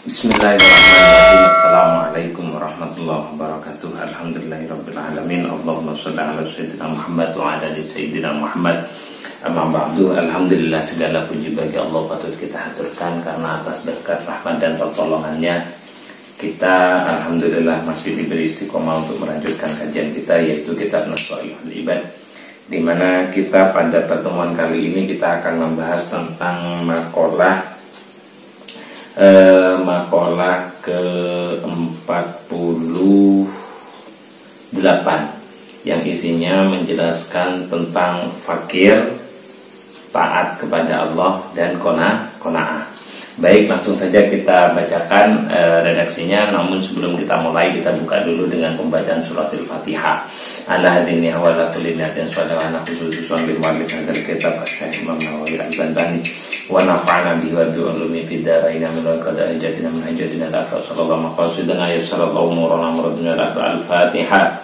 Bismillahirrahmanirrahim. Assalamualaikum warahmatullahi wabarakatuh. Alhamdulillahirrabbilalamin. Allahumma sholli ala sayyidina Muhammad wa ala ali sayyidina Muhammad. Amma ba'du. Alhamdulillah, segala puji bagi Allah patut kita haturkan karena atas berkat rahmat dan pertolongannya kita alhamdulillah masih diberi istiqomah untuk melanjutkan kajian kita, yaitu kitab Nashwaihul Ibad, di mana kita pada pertemuan kali ini kita akan membahas tentang makalah ke-48 yang isinya menjelaskan tentang fakir, taat kepada Allah, dan qanaah. Baik, langsung saja kita bacakan redaksinya. Namun sebelum kita mulai, kita buka dulu dengan pembacaan surat Al-Fatihah. Ala hadini hawala kulinat dan suadawana khusususan bin walid hadal kitab Syekh Imam Nawawi Al-Bantani wa nafa'ana bihi wa bi'ulumi fid dharain amin wa qad ajatina min hajatina la sallallahu maqasidana ya sallallahu murana muraduna Al-Fatihah.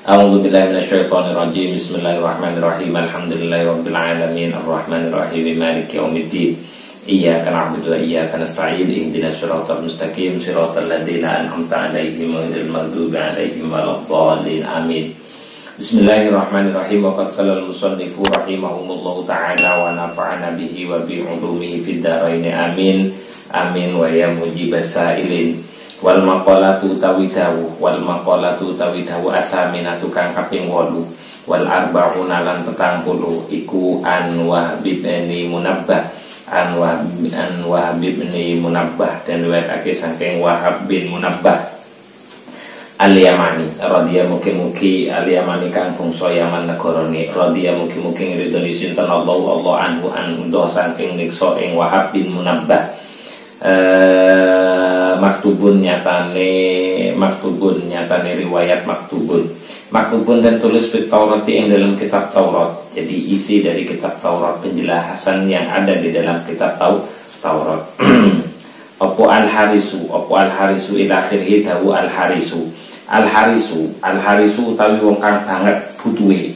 A'udzu billahi minasyaitonir rajim. Bismillahirrahmanirrahim. Alhamdulillahirabbil alamin arrahmanir rahim maliki yaumiddin. Iyyaka na'budu wa iyyaka nasta'in. Ihdinas siratal mustaqim siratal ladzina an'amta 'alaihim ghairil maghdubi 'alaihim waladdallin. Amin. Bismillahirrahmanirrahim. Wa qad qala al-musannifu rahimahumullahu ta'ala wa nafa'ana bihi wa bi 'ulumihi fid dharain. Amin. Amin wa ya mujibas sa'ilin. Wal maqalatu tawidahu athaminatu kang kaping 8 wal arba'una lan 40 iku an Wahib bin Munabbah an Wahib bin Munabbah dan riwayatake saking Wahab bin Munabbah al-Yamani radhiya mugi-mugi al-Yamani kang bangsa Yaman negarane radhiya mugi-mugi ridhoni sinten Allah anhu an ndo saking niksa ing Wahab bin Munabbah. Maktubun nyatane riwayat maktubun dan tulis fit Taurat yang dalam kitab Taurat. Jadi isi dari kitab Taurat, penjelasan yang ada di dalam kitab Taurat. Opo al-harisu ila akhirih dawu al-harisu utawi wong kang banget butuhe,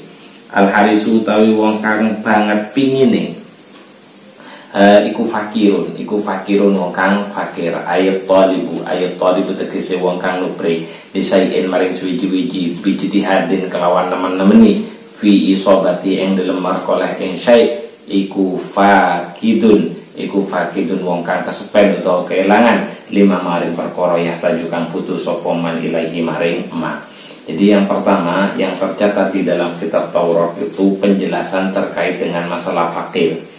al-harisu utawi wong kang banget pingine. Iku fakirun wong kang fakir. Ayat talibu tegese wong kang nubre disaien maring suwiji-wiji bijtihadin kelawan nemen-nemeni fi isobati ing dalem markoleh ing syai. Iku fakidun wong kang kesepen utawa keelangan lima maring perkara ya taju kang putus sapa man ilahi maring ma. Jadi yang pertama yang tercatat di dalam kitab Taurat itu penjelasan terkait dengan masalah fakir.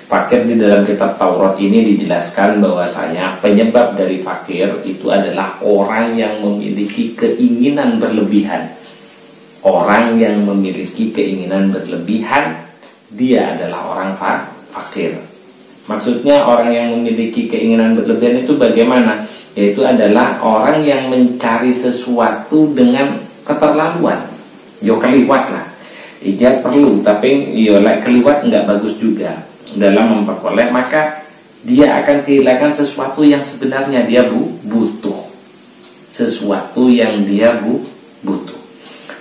Fakir di dalam kitab Taurat ini dijelaskan bahwasanya penyebab dari fakir itu adalah orang yang memiliki keinginan berlebihan. Orang yang memiliki keinginan berlebihan, dia adalah orang fakir. Maksudnya orang yang memiliki keinginan berlebihan itu bagaimana? Yaitu adalah orang yang mencari sesuatu dengan keterlaluan. Yo keliwat lah. Ijab perlu, tapi yo keliwat nggak bagus juga dalam memperoleh, maka dia akan kehilangan sesuatu yang sebenarnya dia butuh. Sesuatu yang dia butuh.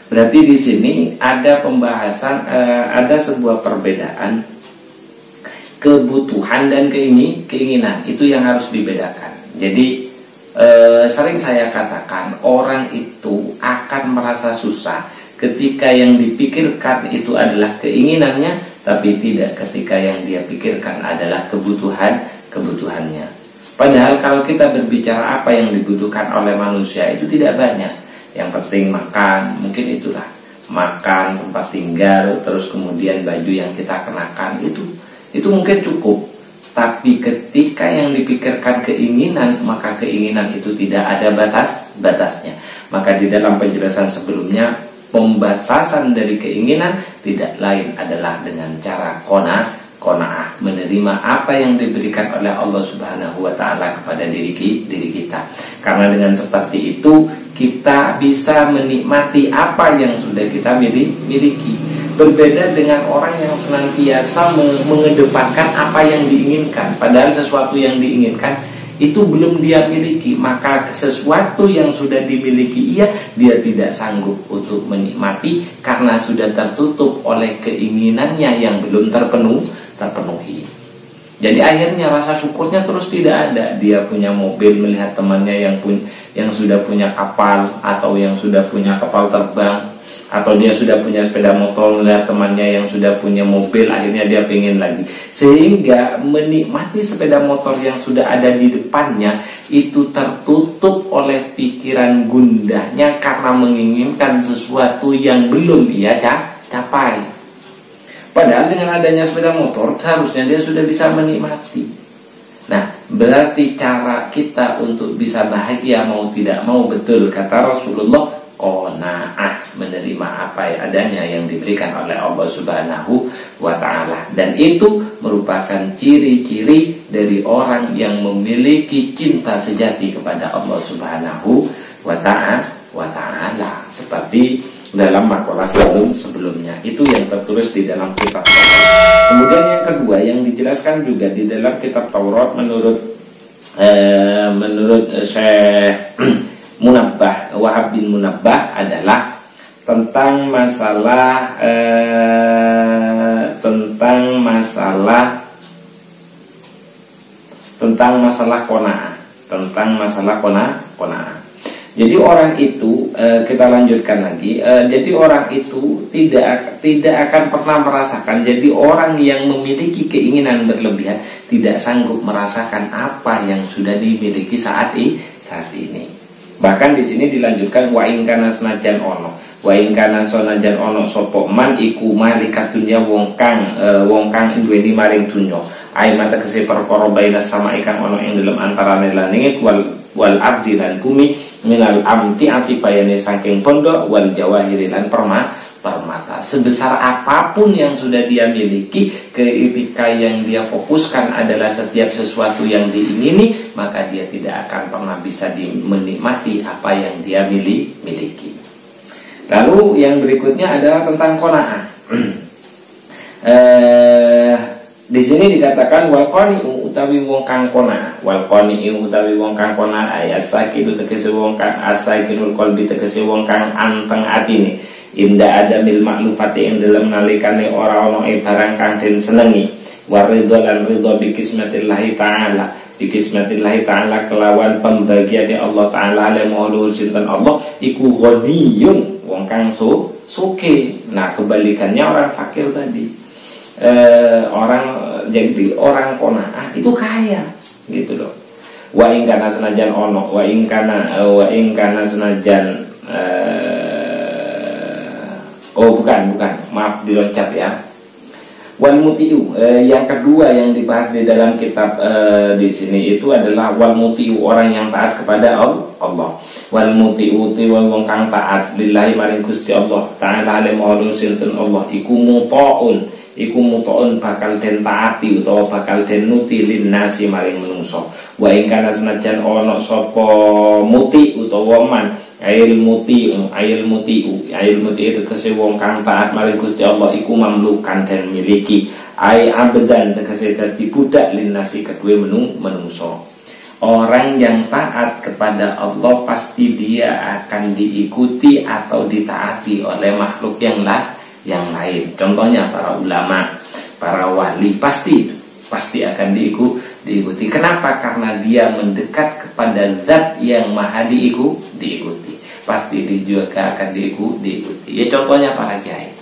Berarti di sini ada pembahasan, ada sebuah perbedaan kebutuhan dan keinginan. Itu yang harus dibedakan. Jadi sering saya katakan orang itu akan merasa susah ketika yang dipikirkan itu adalah keinginannya, tapi tidak ketika yang dia pikirkan adalah kebutuhannya. Padahal kalau kita berbicara apa yang dibutuhkan oleh manusia itu tidak banyak. Yang penting makan, mungkin itulah makan, tempat tinggal, terus kemudian baju yang kita kenakan, itu mungkin cukup. Tapi ketika yang dipikirkan keinginan, maka keinginan itu tidak ada batasnya. Maka di dalam penjelasan sebelumnya, pembatasan dari keinginan tidak lain adalah dengan cara qanaah, menerima apa yang diberikan oleh Allah Subhanahu wa taala kepada diri kita. Karena dengan seperti itu kita bisa menikmati apa yang sudah kita miliki. Berbeda dengan orang yang senantiasa mengedepankan apa yang diinginkan, padahal sesuatu yang diinginkan itu belum dia miliki, maka sesuatu yang sudah dimiliki dia tidak sanggup untuk menikmati karena sudah tertutup oleh keinginannya yang belum terpenuhi. Jadi akhirnya rasa syukurnya terus tidak ada. Dia punya mobil melihat temannya yang sudah punya kapal, atau yang sudah punya kapal terbang, atau dia sudah punya sepeda motor melihat temannya yang sudah punya mobil, akhirnya dia pengen lagi. Sehingga menikmati sepeda motor yang sudah ada di depannya itu tertutup oleh pikiran gundahnya karena menginginkan sesuatu yang belum ia capai. Padahal dengan adanya sepeda motor seharusnya dia sudah bisa menikmati. Nah, berarti cara kita untuk bisa bahagia mau tidak mau, betul kata Rasulullah, qanaah, menerima apa adanya yang diberikan oleh Allah Subhanahu wa ta'ala. Dan itu merupakan ciri-ciri dari orang yang memiliki cinta sejati kepada Allah Subhanahu wa ta'ala. Seperti dalam makalah sebelumnya itu yang tertulis di dalam kitab Taurat. Kemudian yang kedua yang dijelaskan juga di dalam kitab Taurat menurut Syekh Munabbah, Wahab bin Munabbah, adalah tentang masalah qanaah. Jadi orang itu kita lanjutkan lagi. Jadi orang itu tidak akan pernah merasakan. Jadi orang yang memiliki keinginan berlebihan tidak sanggup merasakan apa yang sudah dimiliki saat ini. Bahkan di sini dilanjutkan wa in kana sanajan ono. Wa in kana sanajan ono sapa man iku malikat dunya wong kang duweni maring dunya. Ai mata kese perkara baina sama ikan ono ing dalam antarané langit wal ardi lan bumi, minal amti'ati bayane saking pondok, wal jawahiri lan permata. Sebesar apapun yang sudah dia miliki, ketika yang dia fokuskan adalah setiap sesuatu yang diingini, maka dia tidak akan pernah bisa menikmati apa yang dia miliki. Lalu yang berikutnya adalah tentang qanaah. Di sini dikatakan wal qani'u utawi wong kang qanaah. Wal qani'u utawi wong kang qanaah as-sakinu tegese wong kang as-sakinul qalbi tegese wong kang anteng atine. Inda adamil maklufati ing dalem nalikane ora ana barang kang den senengi. Waridho lan ridho bi kismatillahi ta'ala. Bi kismatillahi ta'ala kelawan pembagiane Allah Ta'ala le maulul sinten Allah iku ghaniyun, wong kang suke. Nah, kebalikannya orang fakir tadi. Jadi orang qanaah itu kaya gitu loh. Wa in kana senajan ono, wa in kana senajan bukan, maaf diloncat ya. Wal muti'u, yang kedua yang dibahas di dalam kitab di sini itu adalah wal muti'u, orang yang taat kepada Allah. Wal muti'u wong kang taat lillahi maring Gusti Allah Ta'ala alim Allah sinten Allah iku mutoon bakal den taati utawa bakal den nuti linnasi maring menungso. Wa ing kana senajan ana sapa muti utawa man ail muti tegese wong kang taat maring Gusti Allah iku mamlukan den miliki ai abdan tegese dadi budak linnasi kedue menungso. Orang yang taat kepada Allah pasti dia akan diikuti atau ditaati oleh makhluk yang lain. Contohnya para ulama, para wali pasti akan diikuti. Kenapa? Karena dia mendekat kepada zat yang maha diikuti. Pasti dia juga akan diikuti. Ya contohnya para kiai.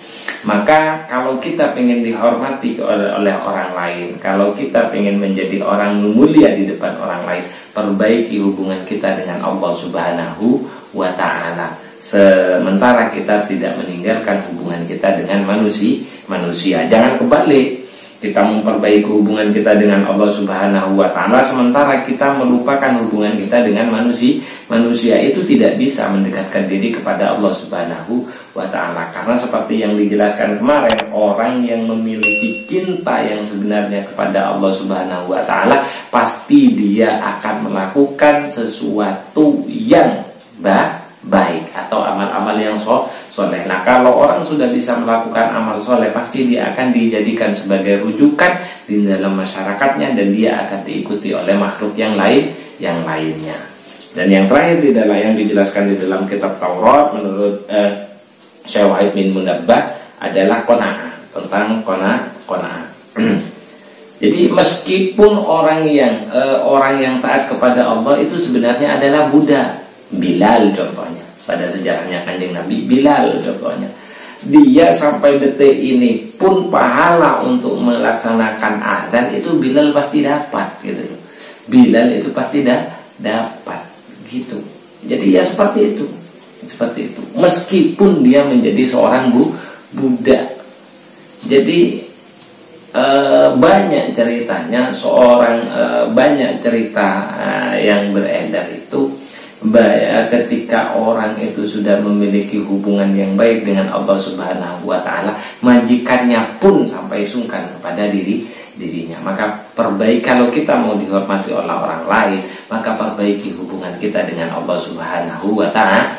Maka kalau kita pengen dihormati oleh orang lain, kalau kita pengen menjadi orang mulia di depan orang lain, perbaiki hubungan kita dengan Allah Subhanahu wa ta'ala. Sementara kita tidak meninggalkan hubungan kita dengan manusia. Jangan kebalik, kita memperbaiki hubungan kita dengan Allah Subhanahu wa ta'ala sementara kita melupakan hubungan kita dengan manusia. Itu tidak bisa mendekatkan diri kepada Allah Subhanahu wa ta'ala. Karena seperti yang dijelaskan kemarin, orang yang memiliki cinta yang sebenarnya kepada Allah Subhanahu wa ta'ala pasti dia akan melakukan sesuatu yang baik atau amal-amal yang soleh. Nah, kalau orang sudah bisa melakukan amal soleh, pasti dia akan dijadikan sebagai rujukan di dalam masyarakatnya dan dia akan diikuti oleh makhluk yang lainnya. Dan yang terakhir di dalam yang dijelaskan di dalam kitab Taurat menurut Syekh Wahab bin Munabbah adalah qanaah, tentang qanaah. Jadi meskipun orang yang taat kepada Allah itu sebenarnya adalah budak. Bilal contohnya, pada sejarahnya Kanjeng Nabi, Bilal contohnya, dia sampai detik ini pun pahala untuk melaksanakan azan itu Bilal pasti dapat gitu. Bilal itu pasti dapat gitu. Jadi ya seperti itu. Meskipun dia menjadi seorang budak. Jadi banyak ceritanya banyak cerita yang beredar itu ketika orang itu sudah memiliki hubungan yang baik dengan Allah Subhanahu wa taala, majikannya pun sampai sungkan kepada dirinya. Maka kalau kita mau dihormati oleh orang lain, maka perbaiki hubungan kita dengan Allah Subhanahu wa taala.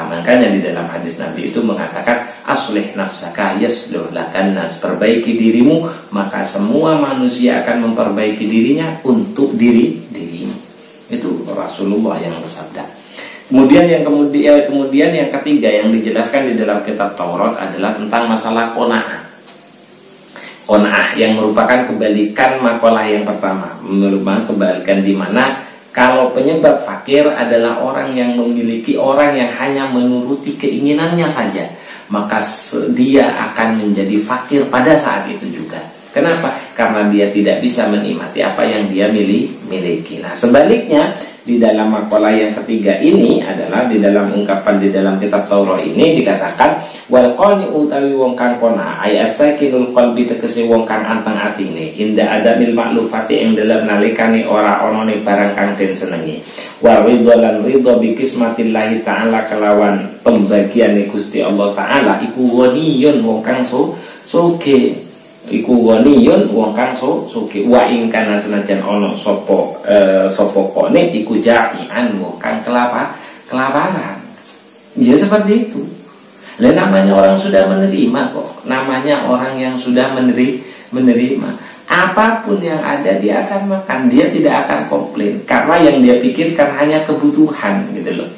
Makanya di dalam hadis Nabi itu mengatakan aslih nafsaka yasluh lakan nas, perbaiki dirimu maka semua manusia akan memperbaiki dirinya untuk dirimu. Itu Rasulullah yang bersabda. Kemudian yang ketiga yang dijelaskan di dalam kitab Taurat adalah tentang masalah qanaah. Qanaah yang merupakan kebalikan makalah yang pertama, merupakan kebalikan di mana kalau penyebab fakir adalah orang yang hanya menuruti keinginannya saja, maka dia akan menjadi fakir pada saat itu juga. Kenapa? Karena dia tidak bisa menikmati apa yang dia miliki. Nah, sebaliknya di dalam makalah yang ketiga ini adalah di dalam ungkapan di dalam kitab Taurat ini dikatakan wal qani utawi wong kang qana ay asakinul qalbi tegese wong kang anteng atine inda adamil maklufati ing dalam nalikane ora onone barang kang den senengi wa ridho lan ridho bi kismatillahi taala kelawan pembagiane Gusti Allah taala iku ghaniyun wong kang sugih. Iku ghaniyun wong kang sugih wa ing kana senajan ana sapa kone iku jai'an wong kang kelaparan. Ya seperti itu. Lah namanya orang sudah menerima kok. Namanya orang yang sudah menerima. Apapun yang ada dia akan makan, dia tidak akan komplain karena yang dia pikirkan hanya kebutuhan gitu loh.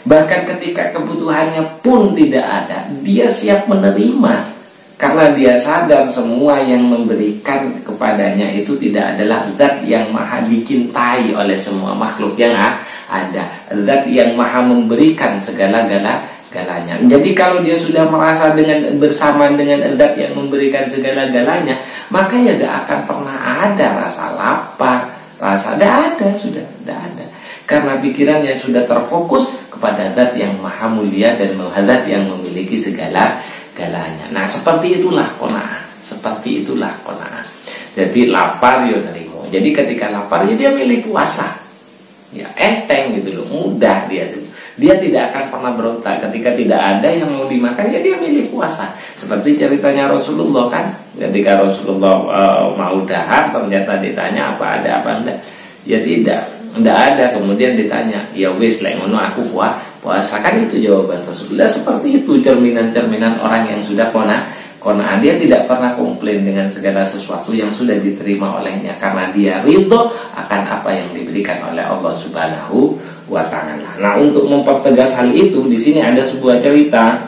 Bahkan ketika kebutuhannya pun tidak ada, dia siap menerima. Karena dia sadar semua yang memberikan kepadanya itu tidak adalah zat yang maha dicintai oleh semua makhluk yang ada. Zat yang maha memberikan segala-galanya. Jadi kalau dia sudah merasa bersamaan dengan zat yang memberikan segala-galanya, maka ya tidak akan pernah ada rasa lapar, tidak ada. Karena pikirannya sudah terfokus kepada zat yang maha mulia dan zat yang memiliki segala-galanya. Nah seperti itulah qanaah. Jadi lapar ya nerimo. Jadi ketika lapar ya dia milih puasa. Ya enteng gitu loh, mudah dia tuh. Dia tidak akan pernah berontak ketika tidak ada yang mau dimakan ya dia milih puasa. Seperti ceritanya Rasulullah kan, ketika Rasulullah mau dahar ternyata ditanya apa ada apa enggak. Ya tidak ada. Kemudian ditanya, ya wis lek ngono aku puasa kan, itu jawaban Rasulullah. Seperti itu cerminan-cerminan orang yang sudah qanaah. Dia tidak pernah komplain dengan segala sesuatu yang sudah diterima olehnya karena dia ridho akan apa yang diberikan oleh Allah Subhanahu wa taala. Nah, untuk mempertegas hal itu di sini ada sebuah cerita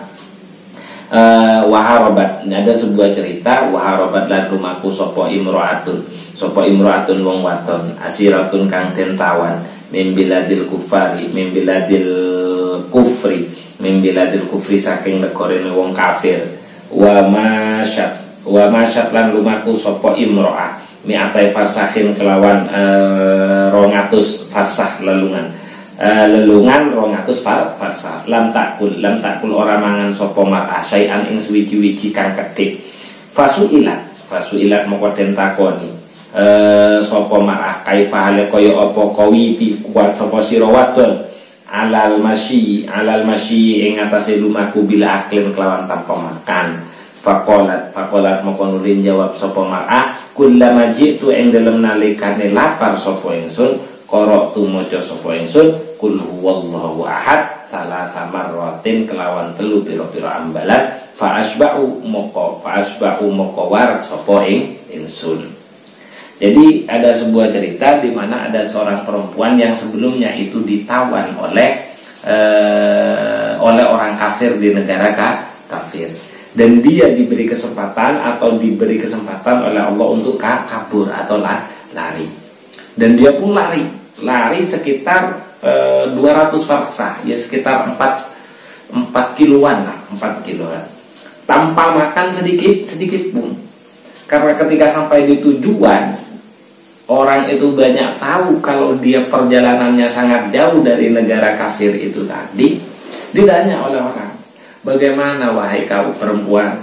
waharabat. Ada sebuah cerita waharabat lan rumaku sapa imro'atun wong wadon asiratun kang den tawan membiladil kufri saking negorene wong kafir wa masyat lan lumaku sapa imro'ah mi'atai farsahin kelawan 200 farsah lelungan 200 farsah lam takul ora mangan sapa mar'ah syai'an ing suwiji-wiji kang kedhik fasuilat moko den takoni sapa mar'ah kaifa hale kaya apa kawiti kuat sapa sira wadon alal masyi ing atase lumaku bila aklin kelawan tanpa makan. Faqalat moko nulin jawab sapa mar'ah kullama jitu ing dalem nalikane lapar sapa ingsun qara'tu maca sapa ingsun kul huwallahu ahad salasa marratin kelawan 3 pira-pira ambalan fa asba'u moko war sapa ingsun. Jadi ada sebuah cerita di mana ada seorang perempuan yang sebelumnya itu ditawan oleh orang kafir di negara kafir. dan dia diberi kesempatan oleh Allah untuk kabur atau lari, dan dia pun lari sekitar 200 farsah, ya sekitar 4 kiloan lah, 4 kiloan, tanpa makan sedikit pun. Karena ketika sampai di tujuan, orang itu banyak tahu kalau dia perjalanannya sangat jauh dari negara kafir itu tadi. Ditanya oleh orang, bagaimana wahai kau perempuan,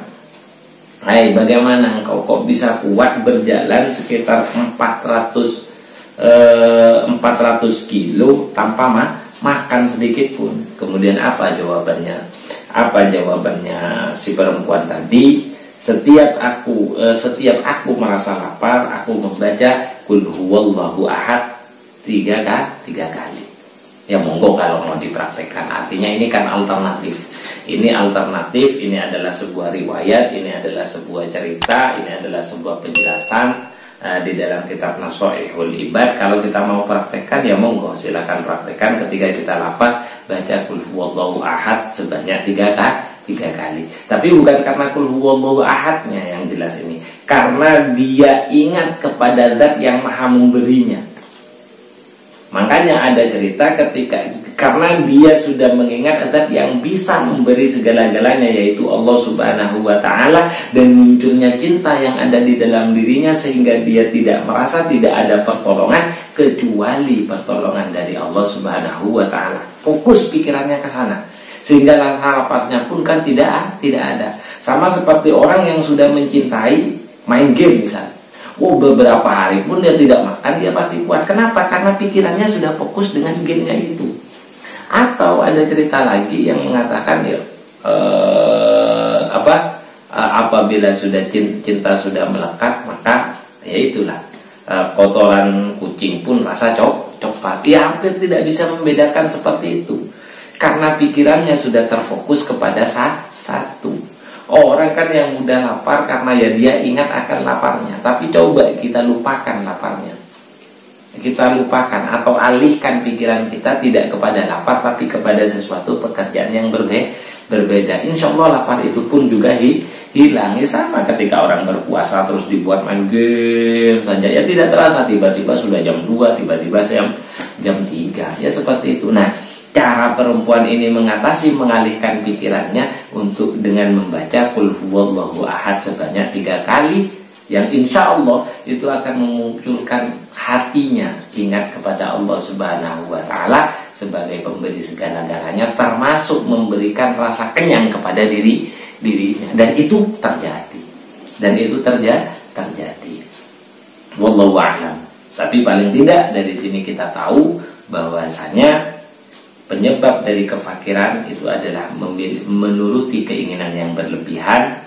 bagaimana engkau kok bisa kuat berjalan sekitar 400 kilo tanpa makan sedikit pun? Kemudian apa jawabannya? Si perempuan tadi, setiap aku merasa lapar, aku membaca Qul huwallahu ahad 3 kali. Ya monggo kalau mau dipraktekkan. Artinya ini kan alternatif. Ini adalah sebuah riwayat, ini adalah sebuah cerita, ini adalah sebuah penjelasan di dalam kitab Nasoihul Ibad. Kalau kita mau praktekkan ya monggo, silakan praktekkan. Ketika kita lapar, baca Qul huwallahu ahad sebanyak 3 kali. Tapi bukan karena Qul huwallahu ahadnya yang jelas ini, karena dia ingat kepada zat yang maha memberinya. Makanya ada cerita karena dia sudah mengingat zat yang bisa memberi segala-galanya, yaitu Allah Subhanahu wa ta'ala, dan munculnya cinta yang ada di dalam dirinya, sehingga dia tidak merasa tidak ada pertolongan kecuali pertolongan dari Allah Subhanahu wa ta'ala. Fokus pikirannya ke sana, sehingga lapasnya pun kan tidak ada. Sama seperti orang yang sudah mencintai main game misalnya, beberapa hari pun dia tidak makan, dia pasti kuat. Kenapa? Karena pikirannya sudah fokus dengan gamenya itu. Atau ada cerita lagi yang mengatakan apabila sudah cinta sudah melekat, maka ya itulah, kotoran kucing pun rasa coklat. Ya hampir tidak bisa membedakan seperti itu, karena pikirannya sudah terfokus kepada satu. Orang kan yang mudah lapar karena ya dia ingat akan laparnya. Tapi coba kita lupakan laparnya, kita lupakan atau alihkan pikiran kita tidak kepada lapar, tapi kepada sesuatu pekerjaan yang berbeda. Insya Allah lapar itu pun juga hilang. Ya sama ketika orang berpuasa terus dibuat main game saja, ya tidak terasa tiba-tiba sudah jam 2, tiba-tiba jam 3. Ya seperti itu. Nah, cara perempuan ini mengalihkan pikirannya dengan membaca Qul huwallahu ahad sebanyak 3 kali, yang insya Allah itu akan memunculkan hatinya ingat kepada Allah Subhanahu wa ta'ala sebagai pemberi segala-galanya, termasuk memberikan rasa kenyang kepada dirinya. Dan itu terjadi. Wallahu a'lam. Tapi paling tidak dari sini kita tahu bahwasanya penyebab dari kefakiran itu adalah menuruti keinginan yang berlebihan.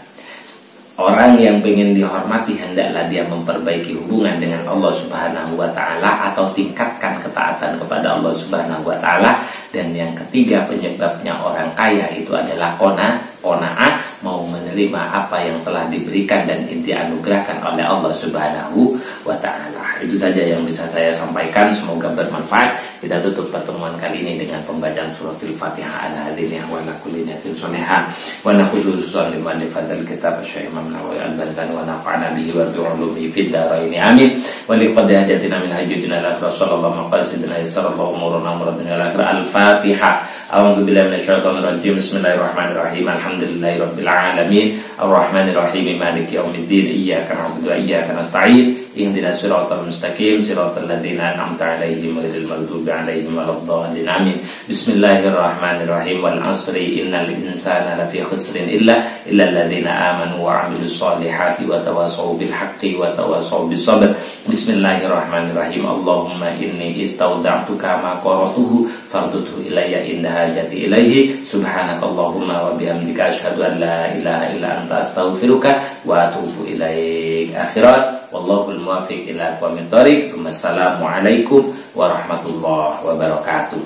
Orang yang ingin dihormati hendaklah dia memperbaiki hubungan dengan Allah Subhanahu wa ta'ala, atau tingkatkan ketaatan kepada Allah Subhanahu wa ta'ala. Dan yang ketiga, penyebabnya orang kaya itu adalah qanaah, mau menerima apa yang telah diberikan dan dianugerahkan oleh Allah Subhanahu wa ta'ala. Itu saja yang bisa saya sampaikan, semoga bermanfaat. Kita tutup pertemuan kali ini dengan pembacaan suratul Fatihah ala hadiniyah wa ala kulli niyatin sholihah wa nakhususan liman fadzal kitab Syekh Imam Nawawi al-Balkan wa nafa'ana bihi wa bi'ulumihi fid dharain amin. Wa liqad hajatina min hajatina la sallallahu maqasidina sallallahu umuruna muradina al-Fatihah. A'udzu billahi minasyaitonir rajim. Bismillahirrahmanirrahim. Alhamdulillahirabbil alamin. Arrahmanir rahim. Maliki yaumiddin. Iyyaka na'budu wa iyyaka nasta'in. Ihdinas siratal mustaqim. Siratal ladzina an'amta 'alaihim ghairil maghdubi 'alaihim waladdallin. Amin. Bismillahirrahmanirrahim. Wal 'asri innal insana lafi khusrin illa alladzina amanu wa 'amilus solihati wa tawassaw bil haqqi wa tawassaw bis sabr. Bismillahirrahmanirrahim. Allahumma inni istauda'tuka ma qara'tuhu farduthu ilayya inda hajati ilaihi. Subhanakallahumma wa bihamdika asyhadu an la ilaha illa anta astaghfiruka wa atubu ilaik. Akhirat, wallahul muwaffiq ila aqwamit thoriq. Wassalamualaikum warahmatullahi wabarakatuh.